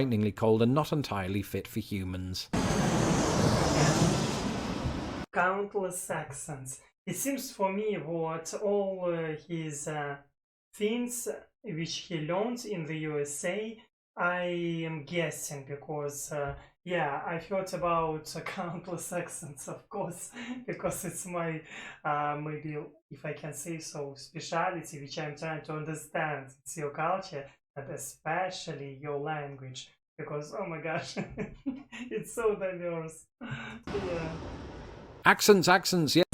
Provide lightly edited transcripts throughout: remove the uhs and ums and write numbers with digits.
frighteningly cold and not entirely fit for humans. Countless accents. It seems for me what all his things which he learned in the USA, I am guessing because yeah, I've heard about countless accents, of course, because it's my maybe, if I can say so, speciality, which I'm trying to understand. It's your culture and especially your language, because oh my gosh, it's so diverse. Yeah. Accents, yeah.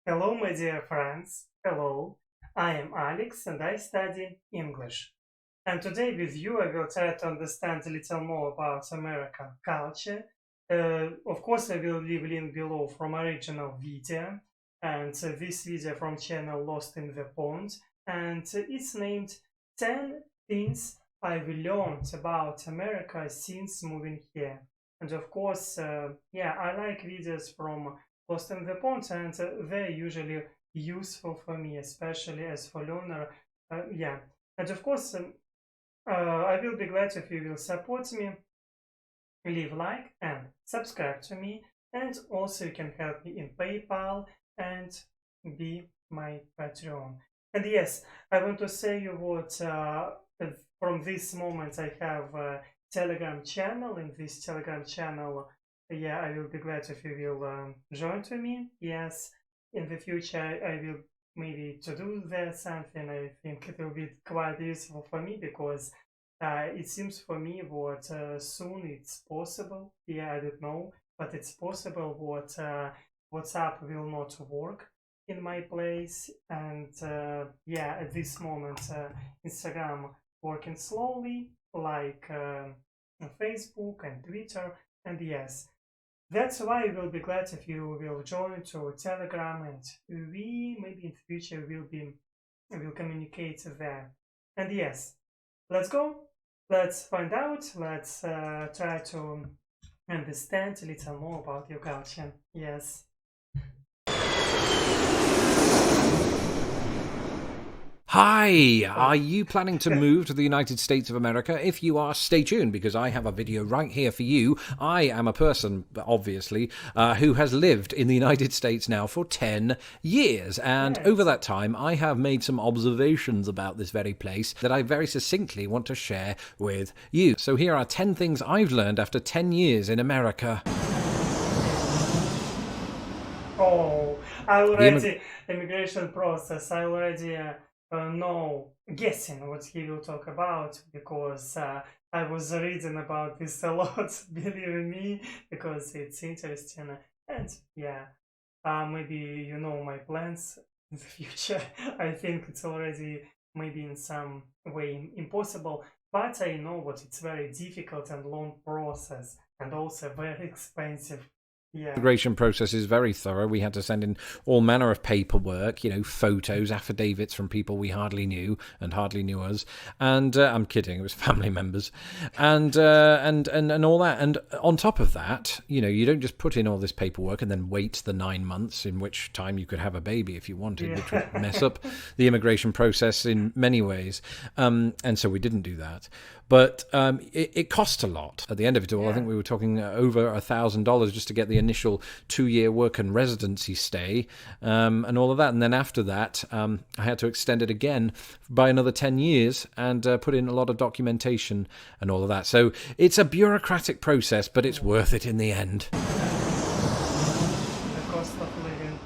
Hello, my dear friends. Hello. I am Alex and I study English. And today with you, I will try to understand a little more about American culture. Of course, I will leave link below from original video and this video from channel Lost in the Pond. And it's named 10 things I've learned about America since moving here. And of course, yeah, I like videos from Lost in the Pond, and they're usually useful for me, especially as for learner. Yeah, and of course, I will be glad if you will support me, leave like and subscribe to me, and also you can help me in PayPal and be my Patreon. And yes, I want to say you what from this moment I have a Telegram channel. In this Telegram channel, yeah, I will be glad if you will join to me. Yes, in the future I will maybe to do that something. I think it will be quite useful for me because it seems for me what soon it's possible. Yeah, I don't know, but it's possible what WhatsApp will not work in my place, and yeah, at this moment Instagram working slowly, like Facebook and Twitter, and yes, that's why I will be glad if you will join to Telegram, and we maybe in the future will communicate there. And yes, let's go. Let's find out. Let's try to understand a little more about your culture. Yes. Hi, are you planning to move to the United States of America? If you are, stay tuned because I have a video right here for you. I am a person, obviously, who has lived in the United States now for 10 years. And Yes. over that time, I have made some observations about this very place that I very succinctly want to share with you. So here are 10 things I've learned after 10 years in America. Oh, I already immigration process. I already know guessing what he will talk about because I was reading about this a lot. Believe me, because it's interesting and yeah. Maybe you know my plans in the future. I think it's already maybe in some way impossible, but I know what it's very difficult and long process and also very expensive. Yeah. Immigration process is very thorough. We had to send in all manner of paperwork, photos, affidavits from people we hardly knew and hardly knew us. And I'm kidding, it was family members, and all that. And on top of that, you don't just put in all this paperwork and then wait the 9 months, in which time you could have a baby if you wanted, which would mess up the immigration process in many ways. And so we didn't do that. But it cost a lot. At the end of it all, I think we were talking over $1,000 just to get the initial 2-year work and residency stay and all of that. And then after that, I had to extend it again by another 10 years and put in a lot of documentation and all of that. So it's a bureaucratic process, but it's worth it in the end. The cost of living.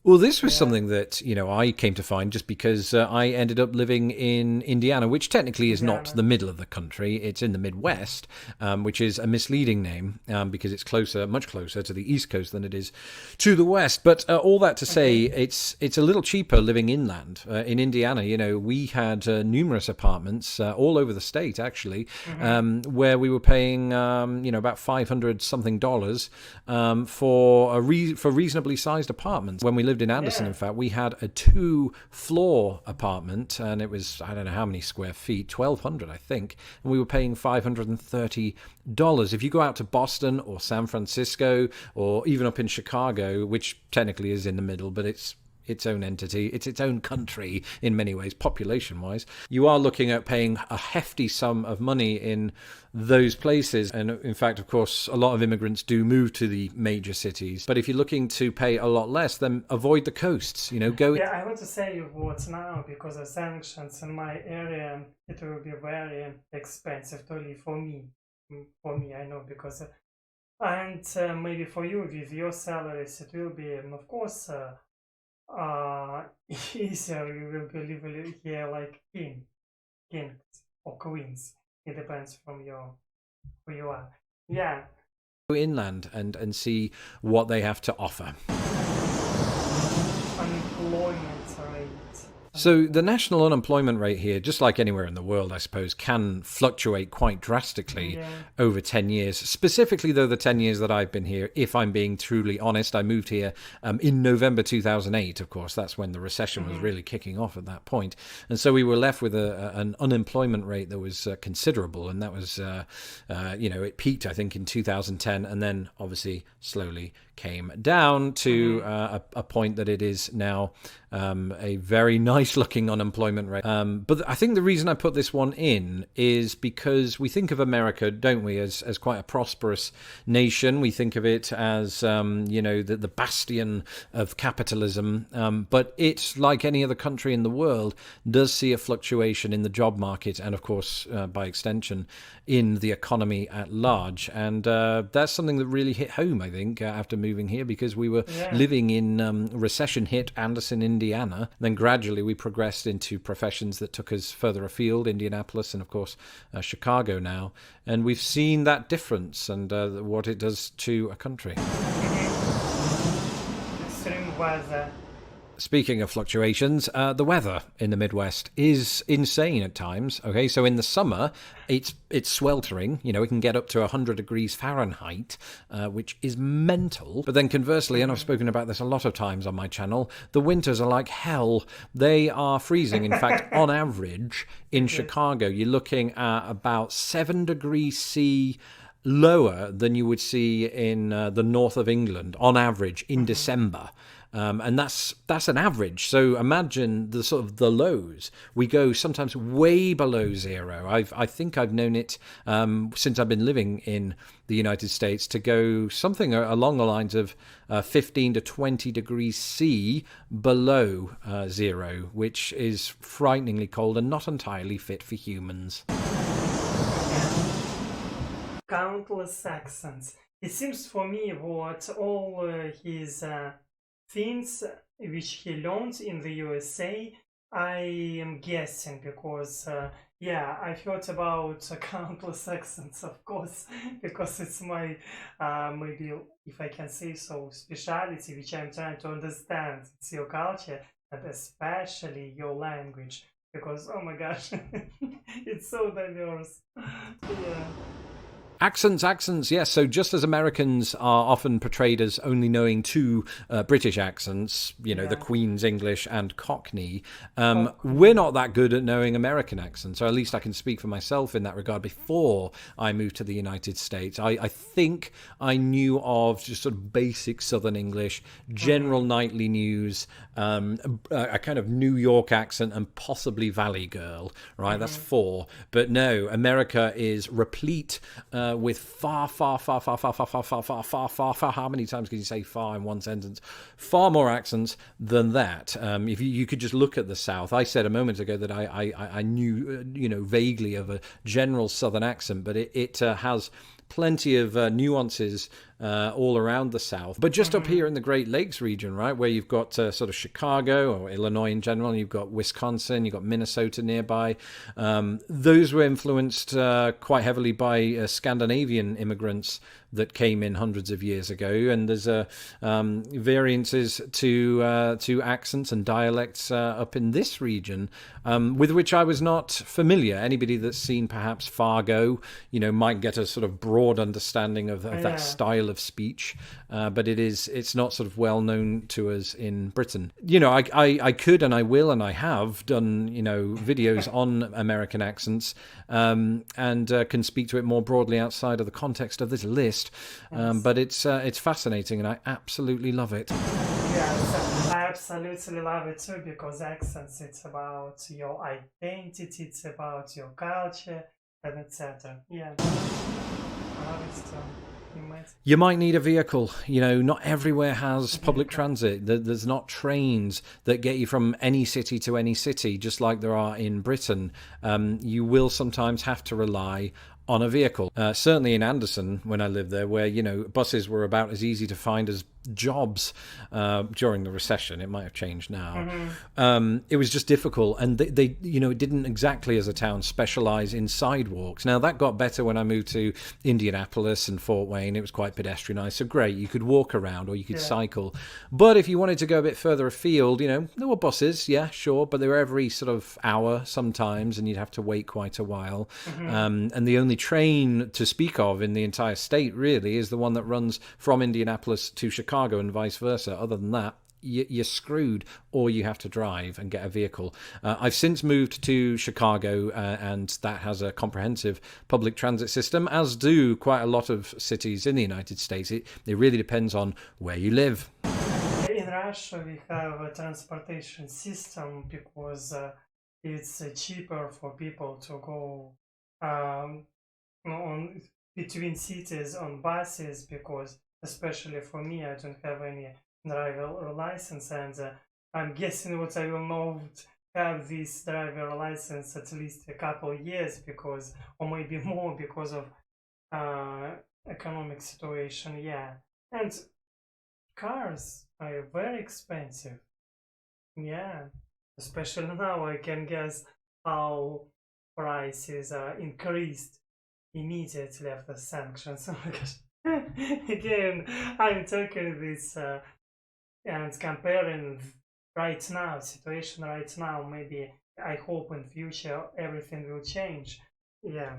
Well, this was something that, I came to find just because I ended up living in Indiana, which technically is not the middle of the country. It's in the Midwest, which is a misleading name because it's much closer to the East Coast than it is to the West. But all that to say, it's a little cheaper living inland. In Indiana, we had numerous apartments all over the state, actually, where we were paying, about $500 something for reasonably sized apartments. When we lived lived in Anderson, Yeah. in fact, we had a 2-floor apartment, and it was, I don't know how many square feet, 1,200, I think, and we were paying $530. If you go out to Boston or San Francisco or even up in Chicago, which technically is in the middle, but it's its own entity, it's its own country in many ways, population-wise, you are looking at paying a hefty sum of money in those places. And in fact, of course, a lot of immigrants do move to the major cities. But if you're looking to pay a lot less, then avoid the coasts, go... Yeah, I want to say what now, because of sanctions in my area, it will be very expensive to live for me. For me, I know, because and maybe for you with your salaries, it will be, of course, easier. You will be living here like kings or queens. It depends from who you are. Yeah. inland and see what they have to offer. Unemployment rate. So the national unemployment rate here, just like anywhere in the world, I suppose, can fluctuate quite drastically over 10 years. Specifically, though, the 10 years that I've been here, if I'm being truly honest, I moved here in November 2008, of course. That's when the recession was really kicking off at that point. And so we were left with an unemployment rate that was considerable. And that was, it peaked, I think, in 2010 and then obviously slowly came down to a point that it is now a very nice looking unemployment rate. But I think the reason I put this one in is because we think of America, don't we, as quite a prosperous nation. We think of it as, the bastion of capitalism. But it, like any other country in the world, does see a fluctuation in the job market and, of course, by extension, in the economy at large. And that's something that really hit home, I think, after moving here, because we were living in recession-hit Anderson, Indiana. Then gradually we progressed into professions that took us further afield, Indianapolis and, of course, Chicago now. And we've seen that difference and what it does to a country. Extreme weather. Speaking of fluctuations, the weather in the Midwest is insane at times. Okay, so in the summer, it's sweltering. It can get up to 100 degrees Fahrenheit, which is mental. But then conversely, and I've spoken about this a lot of times on my channel, the winters are like hell. They are freezing. In fact, on average, in Chicago, you're looking at about 7 degrees C lower than you would see in the north of England on average in December. And that's an average. So imagine the sort of the lows. We go sometimes way below zero. I think I've known it since I've been living in the United States to go something along the lines of 15 to 20 degrees C below zero, which is frighteningly cold and not entirely fit for humans. Countless accents. It seems for me what all his things which he learns in the USA, I am guessing because I've heard about countless accents, of course, because it's my maybe, if I can say so, speciality, which I'm trying to understand. It's your culture and especially your language, because oh my gosh, it's so diverse. Yeah. Accents, yes. So just as Americans are often portrayed as only knowing two British accents, the Queen's English and Cockney, we're not that good at knowing American accents, or at least I can speak for myself in that regard. Before I moved to the United States, I think I knew of just sort of basic Southern English, general nightly news, a kind of New York accent, and possibly Valley Girl, right? That's 4. But no, America is replete with far, how many times can you say far in one sentence? Far more accents than that. If you could just look at the South. I said a moment ago that I knew, vaguely of a general Southern accent, but it has plenty of nuances all around the South. But just up here in the Great Lakes region, right, where you've got sort of Chicago or Illinois in general, and you've got Wisconsin, you've got Minnesota nearby. Those were influenced quite heavily by Scandinavian immigrants that came in hundreds of years ago, and there's variances to accents and dialects up in this region, with which I was not familiar. Anybody that's seen perhaps Fargo, might get a sort of broad understanding of that style style of speech, but it's not sort of well known to us in Britain. You know, I could and I will and I have done, you know, videos on American accents, and can speak to it more broadly outside of the context of this list. But it's fascinating and I absolutely love it. Yes, I absolutely love it too, because accents, it's about your identity, it's about your culture, and etc. Yeah, I love it too. You might need a vehicle. You know, not everywhere has public transit. There's not trains that get you from any city to any city, just like there are in Britain. You will sometimes have to rely on a vehicle. Certainly in Anderson, when I lived there, where, you know, buses were about as easy to find as jobs during the recession. It might have changed now. It was just difficult, and they you know, it didn't exactly as a town specialize in sidewalks. Now that got better when I moved to Indianapolis and Fort Wayne. It was quite pedestrianised, so great, you could walk around or you could cycle. But if you wanted to go a bit further afield, you know, there were buses, yeah, sure, but they were every sort of hour sometimes, and you'd have to wait quite a while. And the only train to speak of in the entire state really is the one that runs from Indianapolis to Chicago and vice versa. Other than that, you're screwed, or you have to drive and get a vehicle. I've since moved to Chicago, and that has a comprehensive public transit system, as do quite a lot of cities in the United States. It really depends on where you live. In Russia, we have a transportation system because it's cheaper for people to go on between cities on buses, because especially for me, I don't have any driver license, and I'm guessing what I will not have this driver license at least a couple of years, because, or maybe more, because of economic situation. Yeah, and cars are very expensive. Yeah, especially now I can guess how prices are increased immediately after sanctions. Oh my gosh. Again, I'm talking this and comparing right now, situation right now. Maybe I hope in future everything will change. Yeah.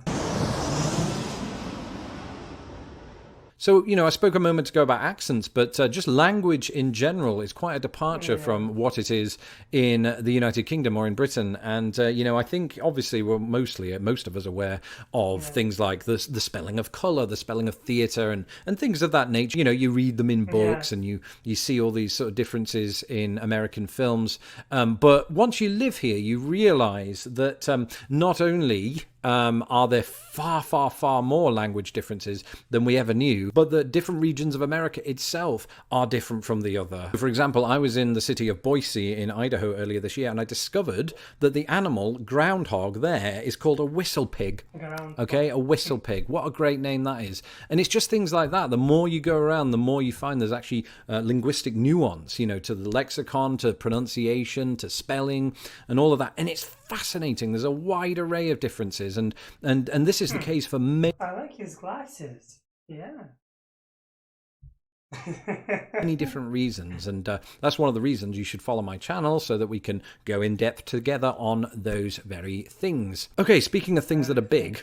So, you know, I spoke a moment ago about accents, but just language in general is quite a departure from what it is in the United Kingdom or in Britain. And, you know, I think obviously we're most of us aware of things like the spelling of colour, the spelling of theatre and things of that nature. You know, you read them in books and you see all these sort of differences in American films. But once you live here, you realise that not only are there far more language differences than we ever knew, but that different regions of America itself are different from the other. For example, I was in the city of Boise in Idaho earlier this year, and I discovered that the animal groundhog there is called a whistle pig. Okay, a whistle pig. What a great name that is. And it's just things like that. The more you go around, the more you find there's actually linguistic nuance, you know, to the lexicon, to pronunciation, to spelling, and all of that. And it's fascinating. There's a wide array of differences, and this is the case for many. I like his glasses. Yeah. Many different reasons, and that's one of the reasons you should follow my channel, so that we can go in depth together on those very things. Okay, speaking of things that are big,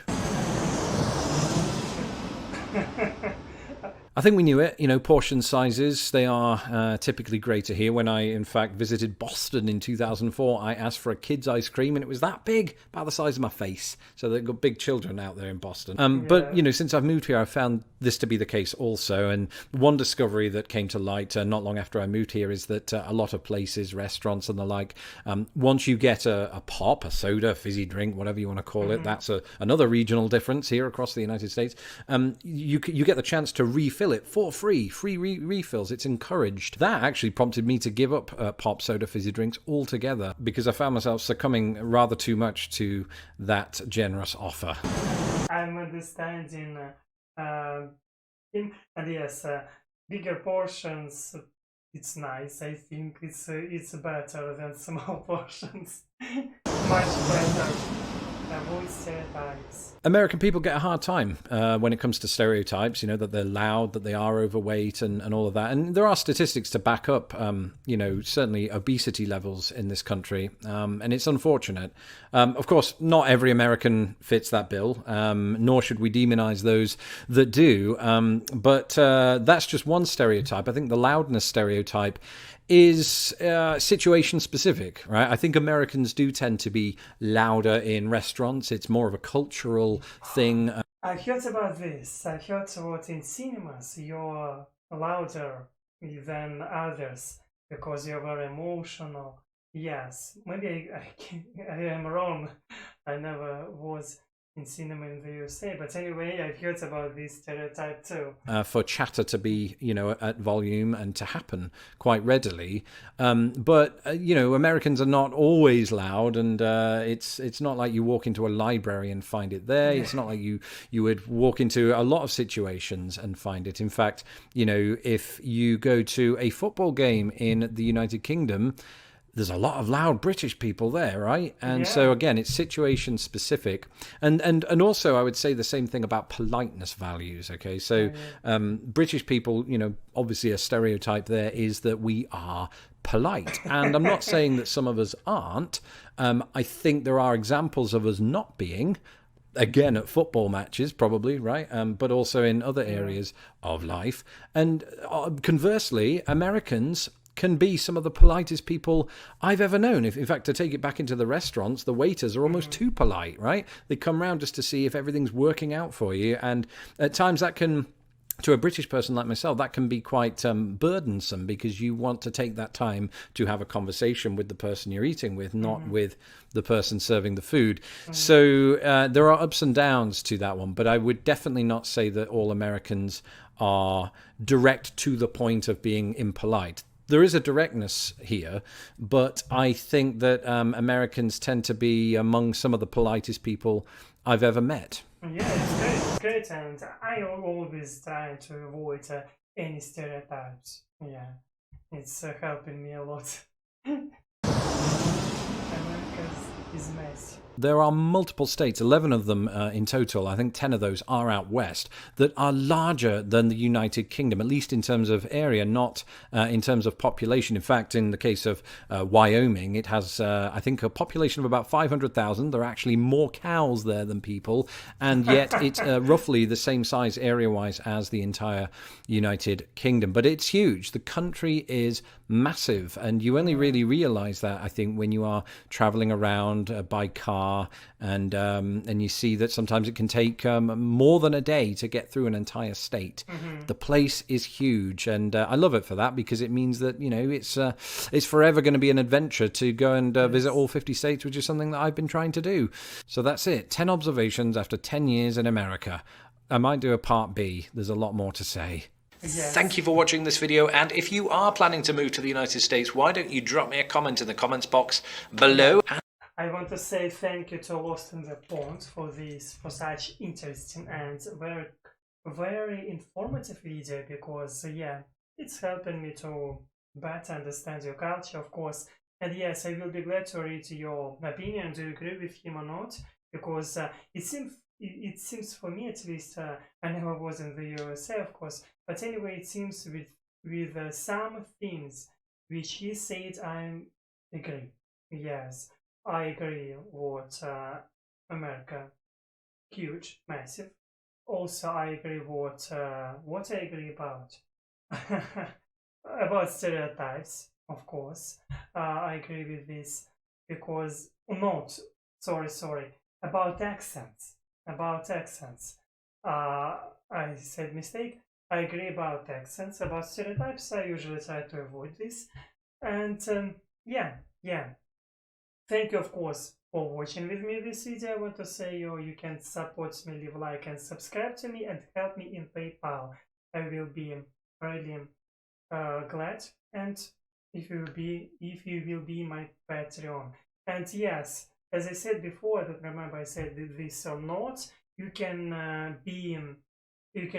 I think we knew it. You know, portion sizes, they are typically greater here. When I, in fact, visited Boston in 2004, I asked for a kid's ice cream, and it was that big, about the size of my face. So they've got big children out there in Boston. But, you know, since I've moved here, I've found this to be the case also. And one discovery that came to light not long after I moved here is that a lot of places, restaurants and the like, once you get a pop, a soda, fizzy drink, whatever you want to call it, that's another regional difference here across the United States, you get the chance to refill it for free refills. It's encouraged. That actually prompted me to give up pop, soda, fizzy drinks altogether, because I found myself succumbing rather too much to that generous offer. I'm understanding him, and yes, bigger portions, it's nice. I think it's better than small portions. Much better. avoid stereotypes. American people get a hard time when it comes to stereotypes, that they're loud, that they are overweight and all of that. And there are statistics to back up, certainly obesity levels in this country. And it's unfortunate. Of course, not every American fits that bill, nor should we demonize those that do. But that's just one stereotype. I think the loudness stereotype is situation specific, right? I think Americans do tend to be louder in restaurants. It's more of a cultural thing. I heard about this. I heard what in cinemas you're louder than others because you're very emotional. Yes, maybe I am wrong. I never was in cinema in the USA, but anyway, I've heard about this stereotype too. For chatter to be, at volume and to happen quite readily. But Americans are not always loud, and it's not like you walk into a library and find it there. It's not like you would walk into a lot of situations and find it. In fact, if you go to a football game in the United Kingdom, there's a lot of loud British people there, right? And so again, it's situation specific, and also I would say the same thing about politeness values. Okay, so British people, obviously a stereotype there is that we are polite, and I'm not saying that some of us aren't. I think there are examples of us not being. Again, at football matches, probably, right? But also in other areas of life. And conversely, Americans can be some of the politest people I've ever known. In fact, to take it back into the restaurants, the waiters are almost too polite, right? They come round just to see if everything's working out for you. And at times that can, to a British person like myself, that can be quite burdensome because you want to take that time to have a conversation with the person you're eating with, not with the person serving the food. So there are ups and downs to that one, but I would definitely not say that all Americans are direct to the point of being impolite. There is a directness here, but I think that Americans tend to be among some of the politest people I've ever met. Yeah, it's great, and I always try to avoid any stereotypes. Yeah, it's helping me a lot. America is messy. There are multiple states, 11 of them in total, I think 10 of those are out west, that are larger than the United Kingdom, at least in terms of area, not in terms of population. In fact, in the case of Wyoming, it has, I think, a population of about 500,000. There are actually more cows there than people, and yet it's roughly the same size area-wise as the entire United Kingdom. But it's huge. The country is massive, and you only really realize that, I think, when you are traveling around by car, and you see that sometimes it can take more than a day to get through an entire state. The place is huge, and I love it for that, because it means that it's forever going to be an adventure to go and visit all 50 states, which is something that I've been trying to do. So that's it. 10 observations after 10 years in America. I might do a part B. There's a lot more to say. Yes. Thank you for watching this video, and if you are planning to move to the United States, why don't you drop me a comment in the comments box below. I want to say thank you to Lost in the Pond for such interesting and very informative video, because it's helping me to better understand your culture, of course. And yes, I will be glad to read your opinion. Do you agree with him or not? Because it seems for me, at least, I never was in the USA, of course, but anyway, it seems with some things which he said, I agree. Yes, I agree what America, huge, massive. Also, I agree what I agree about about stereotypes, of course. I agree with this, because not sorry about accents. I said mistake. I agree about accents. About stereotypes, I usually try to avoid this. And yeah. Thank you, of course, for watching with me this video. I want to say you can support me, leave a like and subscribe to me, and help me in PayPal. I will be really glad, and if you will be my Patreon. And yes, as I said before, I don't remember I said this or not, you can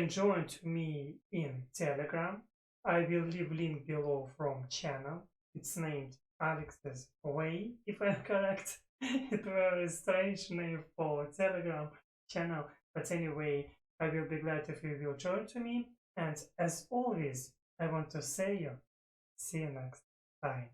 join me in Telegram. I will leave link below from channel. It's named Alex's Way, if I'm correct. It very strange name for Telegram channel. But anyway, I will be glad if you will join to me. And as always, I want to say you, see you next time.